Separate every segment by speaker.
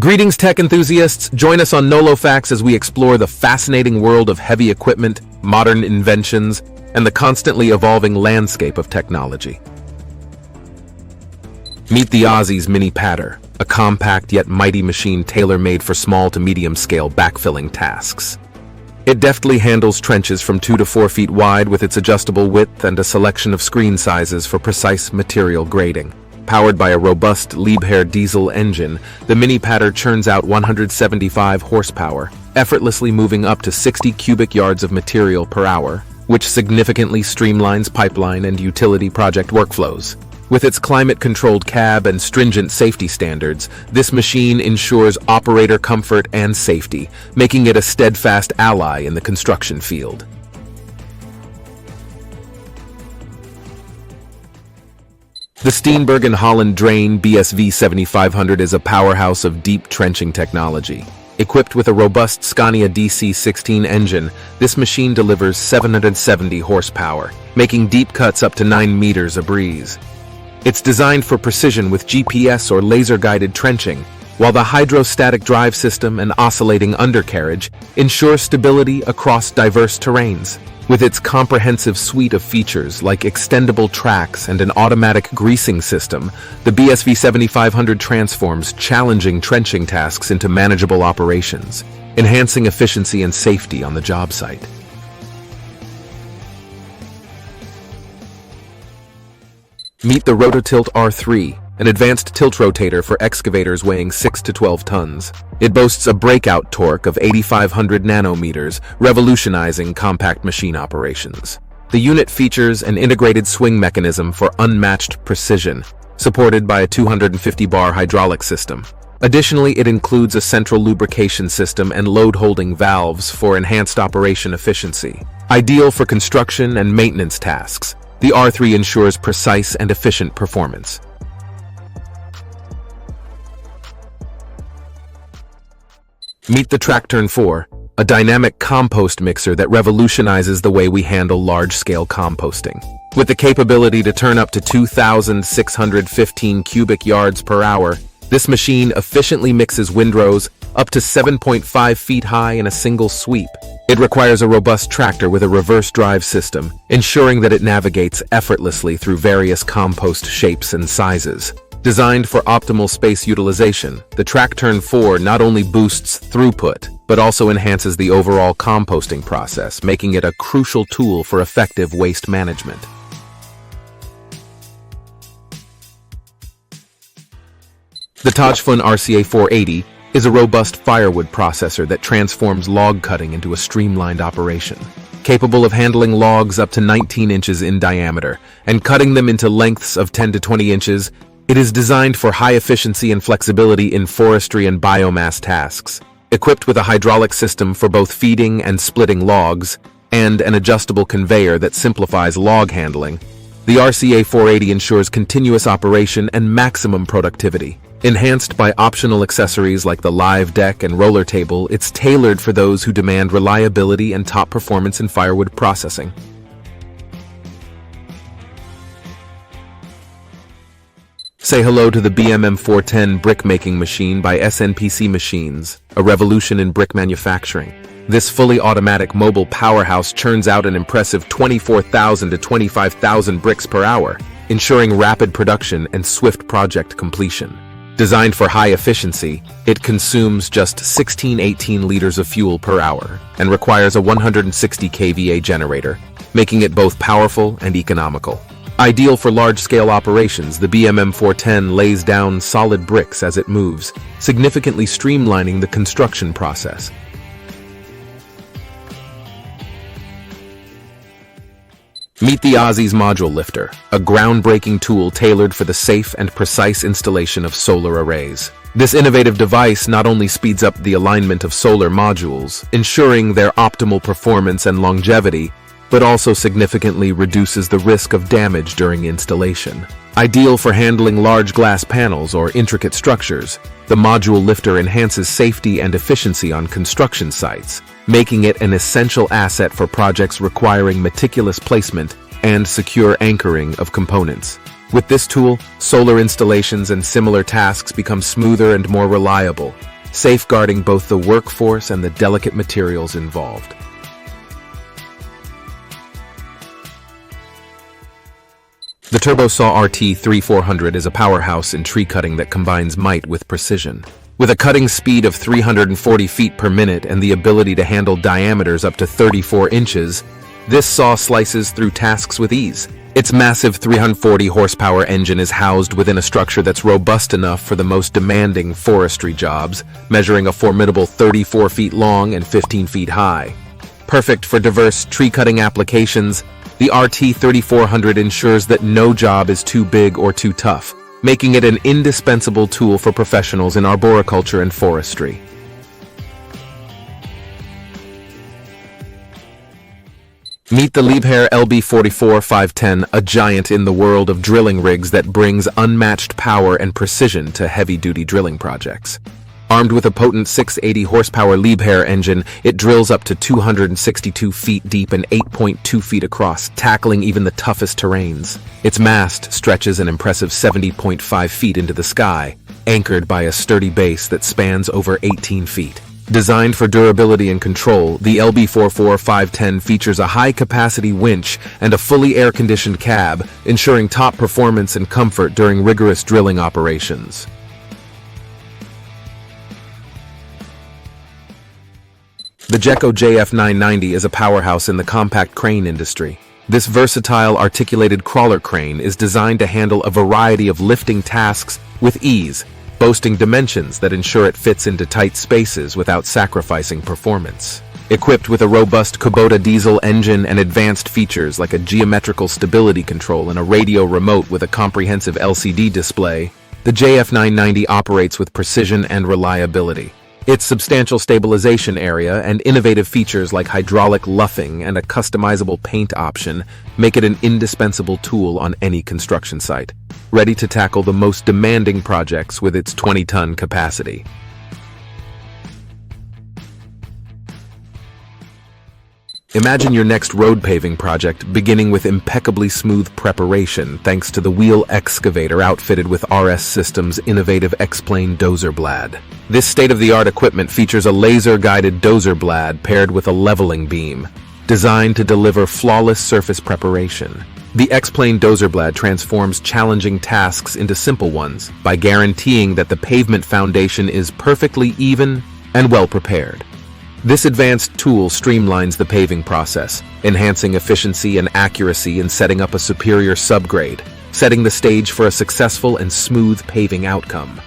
Speaker 1: Greetings, tech enthusiasts. Join us on NOLOFAX as we explore the fascinating world of heavy equipment, modern inventions, and the constantly evolving landscape of technology. Meet the Aussie's MiniPap, a compact yet mighty machine tailor-made for small to medium-scale backfilling tasks. It deftly handles trenches from 2 to 4 feet wide with its adjustable width and a selection of screen sizes for precise material grading. Powered by a robust LIEBHERR diesel engine, the MiniPap churns out 175 horsepower, effortlessly moving up to 60 cubic yards of material per hour, which significantly streamlines pipeline and utility project workflows. With its climate-controlled cab and stringent safety standards, this machine ensures operator comfort and safety, making it a steadfast ally in the construction field. The Steveenberg Holland BV 7500 is a powerhouse of deep trenching technology. Equipped with a robust Scania DC16 engine, this machine delivers 770 horsepower, making deep cuts up to 9 meters a breeze. It's designed for precision with GPS or laser-guided trenching, while the hydrostatic drive system and oscillating undercarriage ensure stability across diverse terrains. With its comprehensive suite of features like extendable tracks and an automatic greasing system, the BSV 7500 transforms challenging trenching tasks into manageable operations, enhancing efficiency and safety on the job site. Meet the Rotor Tilt R3, an advanced tilt rotator for excavators weighing 6 to 12 tons. It boasts a breakout torque of 8,500 nanometers, revolutionizing compact machine operations. The unit features an integrated swing mechanism for unmatched precision, supported by a 250-bar hydraulic system. Additionally, it includes a central lubrication system and load-holding valves for enhanced operation efficiency. Ideal for construction and maintenance tasks, the R3 ensures precise and efficient performance. Meet the Tajun 4, a dynamic compost mixer that revolutionizes the way we handle large-scale composting. With the capability to turn up to 2,615 cubic yards per hour, this machine efficiently mixes windrows up to 7.5 feet high in a single sweep. It requires a robust tractor with a reverse drive system, ensuring that it navigates effortlessly through various compost shapes and sizes. Designed for optimal space utilization, the Tajun 4 not only boosts throughput, but also enhances the overall composting process, making it a crucial tool for effective waste management. The Tajun RCA 480 is a robust firewood processor that transforms log cutting into a streamlined operation. Capable of handling logs up to 19 inches in diameter and cutting them into lengths of 10 to 20 inches, it is designed for high efficiency and flexibility in forestry and biomass tasks. Equipped with a hydraulic system for both feeding and splitting logs, and an adjustable conveyor that simplifies log handling, the RCA 480 ensures continuous operation and maximum productivity. Enhanced by optional accessories like the live deck and roller table, it's tailored for those who demand reliability and top performance in firewood processing. Say hello to the BMM 410 brick-making machine by SNPC Machines, a revolution in brick manufacturing. This fully automatic mobile powerhouse churns out an impressive 24,000 to 25,000 bricks per hour, ensuring rapid production and swift project completion. Designed for high efficiency, it consumes just 18 liters of fuel per hour and requires a 160 kVA generator, making it both powerful and economical. Ideal for large-scale operations, the BMM 410 lays down solid bricks as it moves, significantly streamlining the construction process. Meet the Aussie's Module Lifter, a groundbreaking tool tailored for the safe and precise installation of solar arrays. This innovative device not only speeds up the alignment of solar modules, ensuring their optimal performance and longevity, but also significantly reduces the risk of damage during installation. Ideal for handling large glass panels or intricate structures, the module lifter enhances safety and efficiency on construction sites, making it an essential asset for projects requiring meticulous placement and secure anchoring of components. With this tool, solar installations and similar tasks become smoother and more reliable, safeguarding both the workforce and the delicate materials involved. The Turbo Saw RT3400 is a powerhouse in tree cutting that combines might with precision. With a cutting speed of 340 feet per minute and the ability to handle diameters up to 34 inches, this saw slices through tasks with ease. Its massive 340 horsepower engine is housed within a structure that's robust enough for the most demanding forestry jobs, measuring a formidable 34 feet long and 15 feet high. Perfect for diverse tree-cutting applications, the RT3400 ensures that no job is too big or too tough, making it an indispensable tool for professionals in arboriculture and forestry. Meet the LIEBHERR LB44510, a giant in the world of drilling rigs that brings unmatched power and precision to heavy-duty drilling projects. Armed with a potent 680 horsepower LIEBHERR engine, it drills up to 262 feet deep and 8.2 feet across, tackling even the toughest terrains. Its mast stretches an impressive 70.5 feet into the sky, anchored by a sturdy base that spans over 18 feet. Designed for durability and control, the LB44510 features a high-capacity winch and a fully air-conditioned cab, ensuring top performance and comfort during rigorous drilling operations. The Durco JF990 is a powerhouse in the compact crane industry. This versatile articulated crawler crane is designed to handle a variety of lifting tasks with ease, boasting dimensions that ensure it fits into tight spaces without sacrificing performance. Equipped with a robust Kubota diesel engine and advanced features like a geometrical stability control and a radio remote with a comprehensive LCD display, the JF990 operates with precision and reliability. Its substantial stabilization area and innovative features like hydraulic luffing and a customizable paint option make it an indispensable tool on any construction site, ready to tackle the most demanding projects with its 20-ton capacity. Imagine your next road paving project beginning with impeccably smooth preparation thanks to the wheel excavator outfitted with RS Systems' innovative XPLAN Dozer Blad. This state-of-the-art equipment features a laser-guided Dozer Blad paired with a leveling beam, designed to deliver flawless surface preparation. The XPLAN Dozer Blad transforms challenging tasks into simple ones by guaranteeing that the pavement foundation is perfectly even and well prepared. This advanced tool streamlines the paving process, enhancing efficiency and accuracy in setting up a superior subgrade, setting the stage for a successful and smooth paving outcome.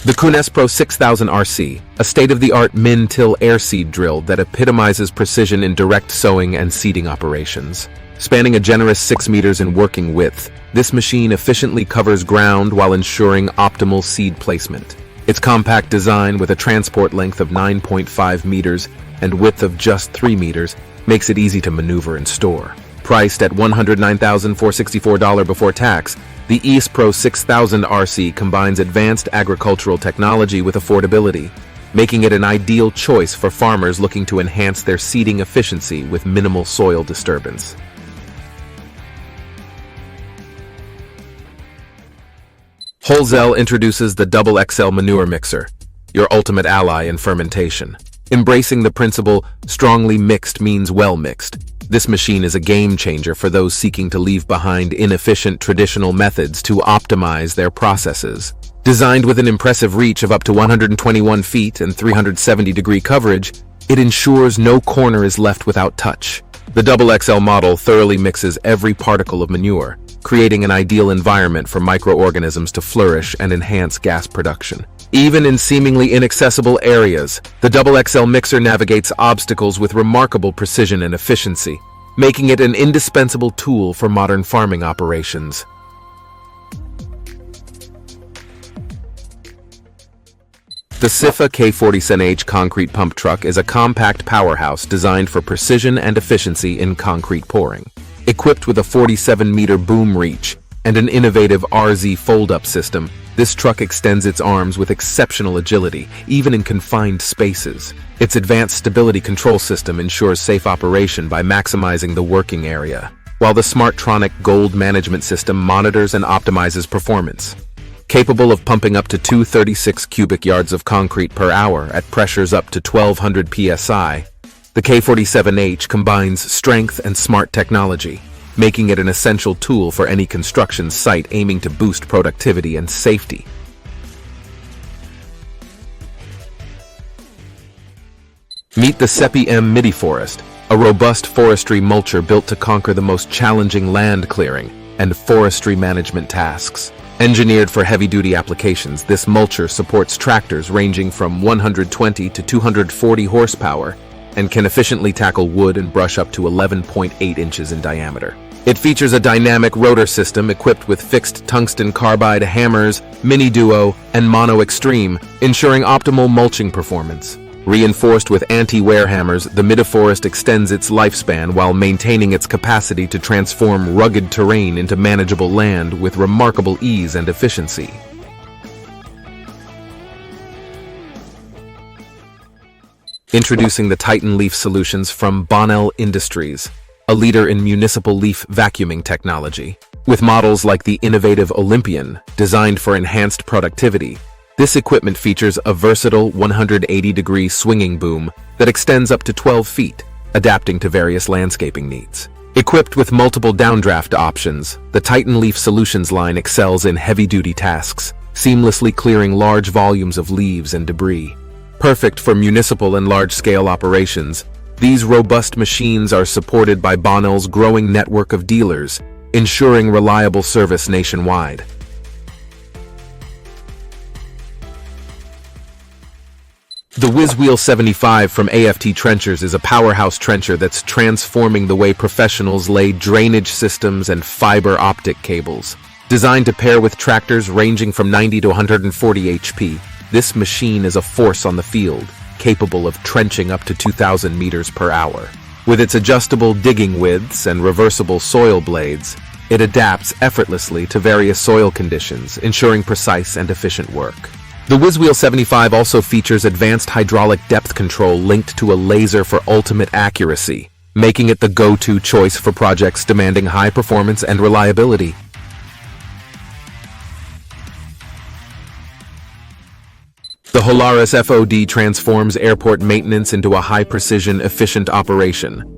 Speaker 1: The KESPRO 6000 RC, a state-of-the-art min-till air seed drill that epitomizes precision in direct sowing and seeding operations. Spanning a generous 6 meters in working width, this machine efficiently covers ground while ensuring optimal seed placement. Its compact design, with a transport length of 9.5 meters and width of just 3 meters, makes it easy to maneuver and store. Priced at $109,464 before tax, the KESPRO 6000 RC combines advanced agricultural technology with affordability, making it an ideal choice for farmers looking to enhance their seeding efficiency with minimal soil disturbance. Holzel introduces the Double XL Manure Mixer, your ultimate ally in fermentation. Embracing the principle, strongly mixed means well mixed, this machine is a game changer for those seeking to leave behind inefficient traditional methods to optimize their processes. Designed with an impressive reach of up to 121 feet and 370-degree coverage, it ensures no corner is left without touch. The Double XL model thoroughly mixes every particle of manure, creating an ideal environment for microorganisms to flourish and enhance gas production. Even in seemingly inaccessible areas, the Double XL mixer navigates obstacles with remarkable precision and efficiency, making it an indispensable tool for modern farming operations. The CIFA K40CNH concrete pump truck is a compact powerhouse designed for precision and efficiency in concrete pouring. Equipped with a 47-meter boom reach and an innovative RZ fold-up system, this truck extends its arms with exceptional agility, even in confined spaces. Its advanced stability control system ensures safe operation by maximizing the working area. while the Smartronic Gold management system monitors and optimizes performance. Capable of pumping up to 236 cubic yards of concrete per hour at pressures up to 1200 psi, the K47H combines strength and smart technology, making it an essential tool for any construction site aiming to boost productivity and safety. Meet the SEPM Midi forest, a robust forestry mulcher built to conquer the most challenging land clearing and forestry management tasks. Engineered for heavy-duty applications, this mulcher supports tractors ranging from 120 to 240 horsepower and can efficiently tackle wood and brush up to 11.8 inches in diameter. It features a dynamic rotor system equipped with fixed tungsten carbide hammers, Mini Duo, and Mono Extreme, ensuring optimal mulching performance. Reinforced with anti-wear hammers, the Midiforest extends its lifespan while maintaining its capacity to transform rugged terrain into manageable land with remarkable ease and efficiency. Introducing the Titan Leaf Solutions from BONALD Industries, a leader in municipal leaf vacuuming technology. With models like the innovative Olympian, designed for enhanced productivity, this equipment features a versatile 180-degree swinging boom that extends up to 12 feet, adapting to various landscaping needs. Equipped with multiple downdraft options, the Titan Leaf Solutions line excels in heavy-duty tasks, seamlessly clearing large volumes of leaves and debris. Perfect for municipal and large-scale operations, these robust machines are supported by BONALD's growing network of dealers, ensuring reliable service nationwide. The Whizwheel 75 from AFT Trenchers is a powerhouse trencher that's transforming the way professionals lay drainage systems and fiber optic cables. Designed to pair with tractors ranging from 90 to 140 HP, this machine is a force on the field, capable of trenching up to 2,000 meters per hour. With its adjustable digging widths and reversible soil blades, it adapts effortlessly to various soil conditions, ensuring precise and efficient work. The Whizwheel 75 also features advanced hydraulic depth control linked to a laser for ultimate accuracy, making it the go-to choice for projects demanding high performance and reliability. The Halaris FOD transforms airport maintenance into a high-precision, efficient operation.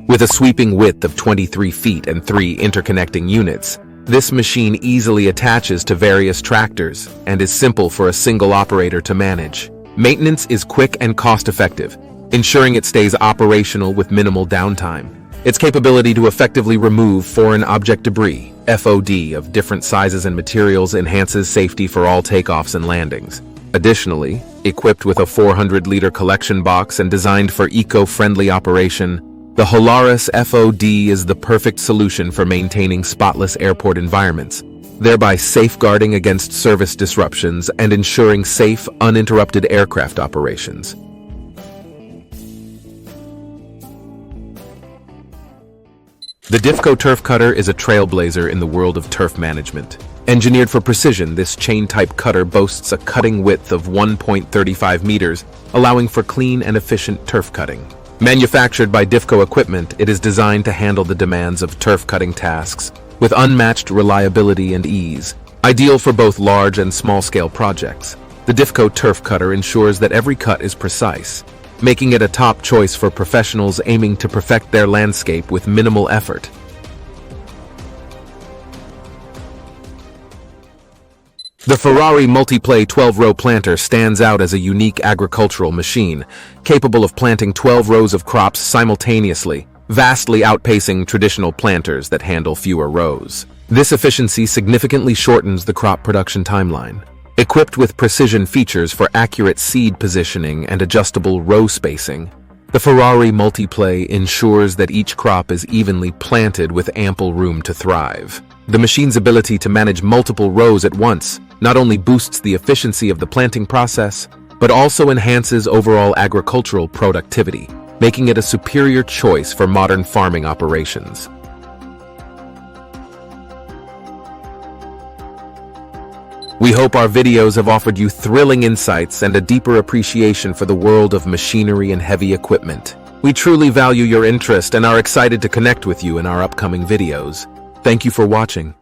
Speaker 1: With a sweeping width of 23 feet and 3 interconnecting units, this machine easily attaches to various tractors and is simple for a single operator to manage. Maintenance is quick and cost-effective, ensuring it stays operational with minimal downtime. Its capability to effectively remove foreign object debris, FOD, of different sizes and materials enhances safety for all takeoffs and landings. Additionally, equipped with a 400-liter collection box and designed for eco-friendly operation, the Halaris FOD is the perfect solution for maintaining spotless airport environments, thereby safeguarding against service disruptions and ensuring safe, uninterrupted aircraft operations. The Durco Turf Cutter is a trailblazer in the world of turf management. Engineered for precision, this chain-type cutter boasts a cutting width of 1.35 meters, allowing for clean and efficient turf cutting. Manufactured by Durco Equipment, it is designed to handle the demands of turf cutting tasks with unmatched reliability and ease. Ideal for both large and small-scale projects, the Durco Turf Cutter ensures that every cut is precise, making it a top choice for professionals aiming to perfect their landscape with minimal effort. The Ferrari Multiplay 12-row planter stands out as a unique agricultural machine, capable of planting 12 rows of crops simultaneously, vastly outpacing traditional planters that handle fewer rows. This efficiency significantly shortens the crop production timeline. Equipped with precision features for accurate seed positioning and adjustable row spacing, the Ferrari Multiplay ensures that each crop is evenly planted with ample room to thrive. The machine's ability to manage multiple rows at once not only boosts the efficiency of the planting process, but also enhances overall agricultural productivity, making it a superior choice for modern farming operations. We hope our videos have offered you thrilling insights and a deeper appreciation for the world of machinery and heavy equipment. We truly value your interest and are excited to connect with you in our upcoming videos. Thank you for watching.